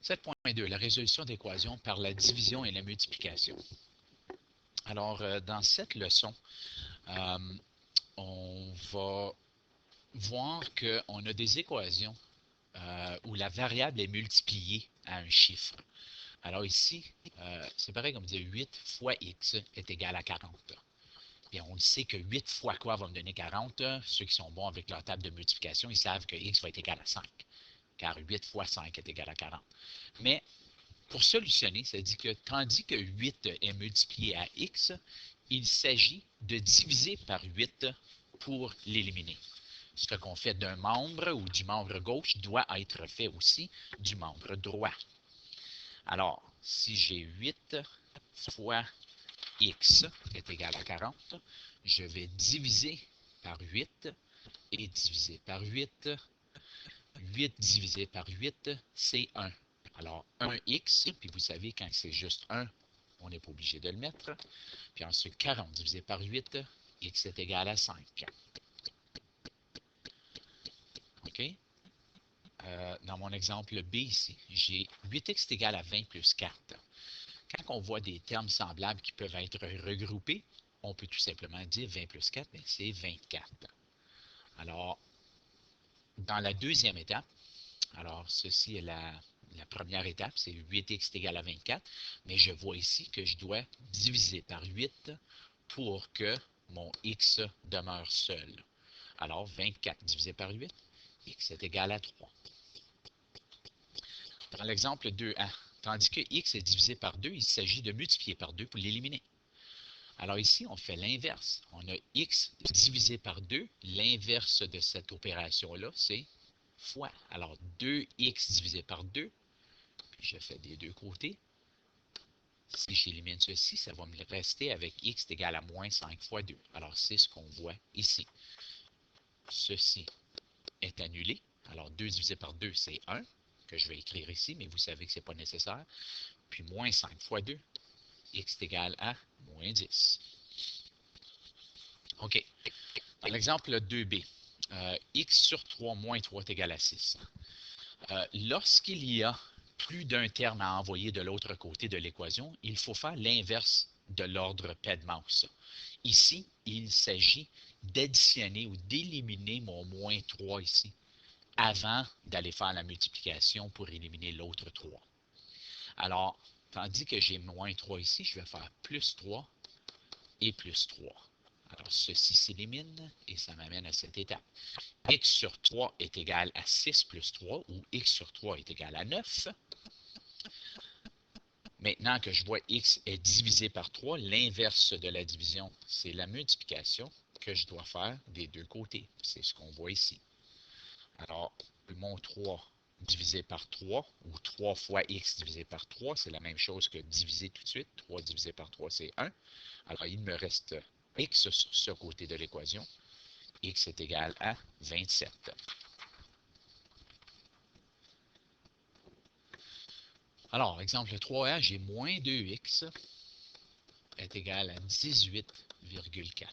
7.2, la résolution d'équations par la division et la multiplication. Alors, dans cette leçon, on va voir qu'on a des équations où la variable est multipliée à un chiffre. Alors ici, c'est pareil comme dire 8 fois x est égal à 40. Et on le sait que 8 fois quoi va me donner 40. Ceux qui sont bons avec leur table de multiplication, ils savent que x va être égal à 5. Car 8 fois 5 est égal à 40. Mais pour solutionner, ça dit que tandis que 8 est multiplié à x, il s'agit de diviser par 8 pour l'éliminer. Ce qu'on fait d'un membre ou du membre gauche doit être fait aussi du membre droit. Alors, si j'ai 8 fois x est égal à 40, je vais diviser par 8 et diviser par 8. 8 divisé par 8, c'est 1. Alors, 1x, puis vous savez, quand c'est juste 1, on n'est pas obligé de le mettre. Puis ensuite, 40 divisé par 8, x est égal à 5. OK? Dans mon exemple B ici, j'ai 8x est égal à 20 plus 4. Quand on voit des termes semblables qui peuvent être regroupés, on peut tout simplement dire 20 plus 4, c'est 24. Alors, dans la deuxième étape, alors ceci est la première étape, c'est 8x est égal à 24, mais je vois ici que je dois diviser par 8 pour que mon x demeure seul. Alors, 24 divisé par 8, x est égal à 3. Dans l'exemple 2a, tandis que x est divisé par 2, il s'agit de multiplier par 2 pour l'éliminer. Alors ici, on fait l'inverse. On a x divisé par 2. L'inverse de cette opération-là, c'est fois. Alors, 2x divisé par 2, puis je fais des deux côtés. Si j'élimine ceci, ça va me rester avec x égal à moins 5 fois 2. Alors, c'est ce qu'on voit ici. Ceci est annulé. Alors, 2 divisé par 2, c'est 1, que je vais écrire ici, mais vous savez que ce n'est pas nécessaire. Puis, moins 5 fois 2, x est égal à moins 10. OK. Dans l'exemple 2b, x sur 3 moins 3 est égal à 6. Lorsqu'il y a plus d'un terme à envoyer de l'autre côté de l'équation, il faut faire l'inverse de l'ordre Pedmouse. Ici, il s'agit d'additionner ou d'éliminer mon moins 3 ici, avant d'aller faire la multiplication pour éliminer l'autre 3. Alors, tandis que j'ai moins 3 ici, je vais faire plus 3 et plus 3. Alors, ceci s'élimine et ça m'amène à cette étape. X sur 3 est égal à 6 plus 3 ou x sur 3 est égal à 9. Maintenant que je vois x est divisé par 3, l'inverse de la division, c'est la multiplication que je dois faire des deux côtés. C'est ce qu'on voit ici. Alors, mon 3 divisé par 3, ou 3 fois x divisé par 3, c'est la même chose que diviser tout de suite. 3 divisé par 3, c'est 1. Alors, il me reste x sur ce côté de l'équation. X est égal à 27. Alors, exemple 3a, j'ai moins 2x est égal à 18,4.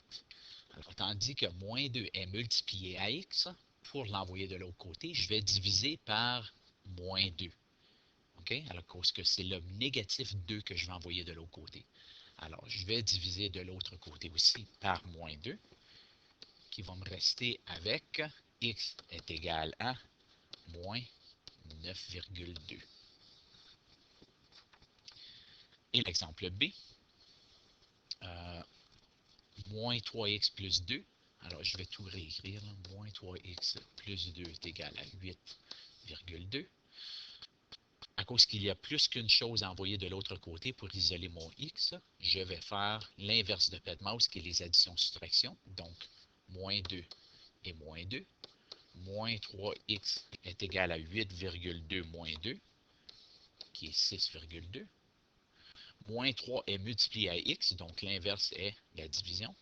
Alors, tandis que moins 2 est multiplié à x, pour l'envoyer de l'autre côté, je vais diviser par moins 2. OK? Alors, parce que c'est le négatif 2 que je vais envoyer de l'autre côté. Alors, je vais diviser de l'autre côté aussi par moins 2, qui va me rester avec x est égal à moins 9,2. Et l'exemple B, moins 3x plus 2. Alors, je vais tout réécrire. Moins 3x plus 2 est égal à 8,2. À cause qu'il y a plus qu'une chose à envoyer de l'autre côté pour isoler mon x, je vais faire l'inverse de Pedmouse, qui est les additions-soustractions. Donc, moins 2 et moins 2. Moins 3x est égal à 8,2 moins 2, qui est 6,2. Moins 3 est multiplié à x, donc l'inverse est la division.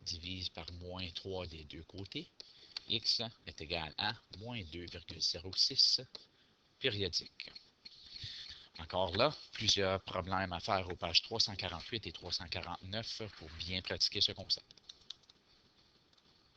Divise par moins 3 des deux côtés. X est égal à moins 2,06 périodique. Encore là, plusieurs problèmes à faire aux pages 348 et 349 pour bien pratiquer ce concept.